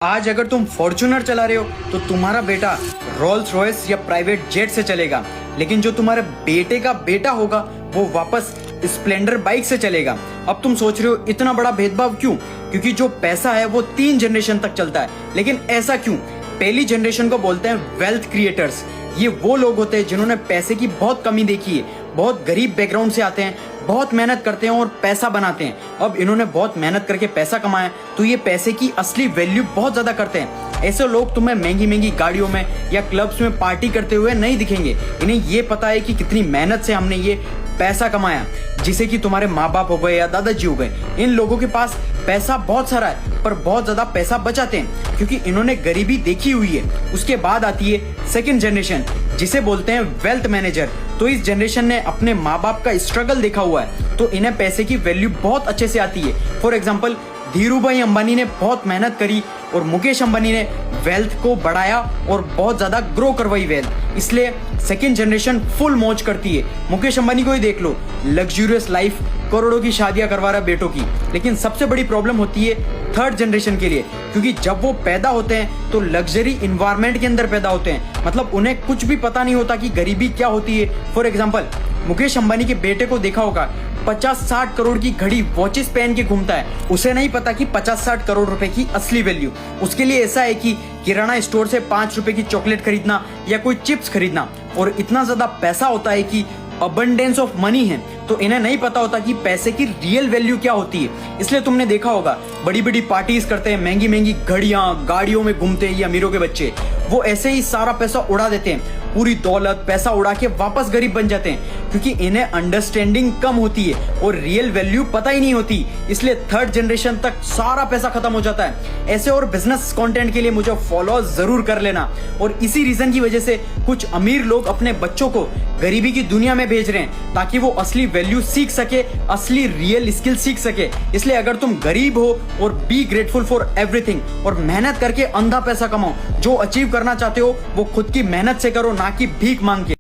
आज अगर तुम फॉर्च्यूनर चला रहे हो तो तुम्हारा बेटा रोल्स रॉयस या प्राइवेट जेट से चलेगा, लेकिन जो तुम्हारे बेटे का बेटा होगा वो वापस स्प्लेंडर बाइक से चलेगा। अब तुम सोच रहे हो इतना बड़ा भेदभाव क्यों? क्योंकि जो पैसा है वो 3 जनरेशन तक चलता है। लेकिन ऐसा क्यों? पहली जनरेशन को बोलते हैं वेल्थ क्रिएटर्स। ये वो लोग होते हैं जिन्होंने पैसे की बहुत कमी देखी है, बहुत गरीब बैकग्राउंड से आते हैं, बहुत मेहनत करते हैं और पैसा बनाते हैं। अब इन्होंने बहुत मेहनत करके पैसा कमाया तो ये पैसे की असली वैल्यू बहुत ज्यादा करते हैं। ऐसे लोग तुम्हें महंगी महंगी गाड़ियों में या क्लब्स में पार्टी करते हुए नहीं दिखेंगे। इन्हें ये पता है कि कितनी मेहनत से हमने ये पैसा कमाया, जिसे कि तुम्हारे माँ बाप हो गए या दादाजी हो गए। इन लोगों के पास पैसा बहुत सारा है पर बहुत ज्यादा पैसा बचाते हैं क्योंकि इन्होंने गरीबी देखी हुई है। उसके बाद आती है सेकंड जनरेशन, जिसे बोलते हैं वेल्थ मैनेजर। तो इस जनरेशन ने अपने माँ बाप का स्ट्रगल देखा हुआ है तो इन्हें पैसे की वैल्यू बहुत अच्छे से आती है। फॉर एग्जाम्पल, धीरूभाई अंबानी ने बहुत मेहनत करी और मुकेश अंबानी ने वेल्थ को बढ़ाया और बहुत ज्यादा ग्रो करवाई वेल्थ। इसलिए सेकंड जनरेशन फुल मौज करती है। मुकेश अंबानी को ही देख लो, लग्जूरियस लाइफ, करोड़ों की शादियां करवा रहा बेटों की। लेकिन सबसे बड़ी प्रॉब्लम होती है थर्ड जनरेशन के लिए, क्योंकि जब वो पैदा होते हैं तो लग्जरी इन्वायरमेंट के अंदर पैदा होते हैं। मतलब उन्हें कुछ भी पता नहीं होता कि गरीबी क्या होती है। फॉर एग्जाम्पल, मुकेश अंबानी के बेटे को देखा होगा 50-60 करोड़ की घड़ी वॉचेस पहन के घूमता है। उसे नहीं पता कि 50-60 करोड़ रुपए की असली वैल्यू उसके लिए ऐसा है कि किराना स्टोर से 5 रुपए की चॉकलेट खरीदना या कोई चिप्स खरीदना। और इतना ज्यादा पैसा होता है कि अबंडेंस ऑफ मनी है, तो इन्हें नहीं पता होता कि पैसे की रियल वैल्यू क्या होती है। इसलिए तुमने देखा होगा बड़ी बड़ी पार्टीज करते हैं, महंगी महंगी घड़ियां गाड़ियों में घूमते हैं ये अमीरों के बच्चे। वो ऐसे ही सारा पैसा उड़ा देते हैं, पूरी दौलत पैसा उड़ा के वापस गरीब बन जाते हैं, क्योंकि इन्हें अंडरस्टैंडिंग कम होती है और रियल वैल्यू पता ही नहीं होती। इसलिए थर्ड जनरेशन तक सारा पैसा खत्म हो जाता है। ऐसे और बिजनेस कंटेंट के लिए मुझे फॉलो जरूर कर लेना। और इसी रीजन की वजह से कुछ अमीर लोग अपने बच्चों को गरीबी की दुनिया में भेज रहे हैं ताकि वो असली वैल्यू सीख सके, असली रियल स्किल सीख सके। इसलिए अगर तुम गरीब हो और बी ग्रेटफुल फॉर एवरीथिंग और मेहनत करके अंधा पैसा कमाओ। जो अचीव करना चाहते हो वो खुद की मेहनत से करो, ना कि भीख मांग के।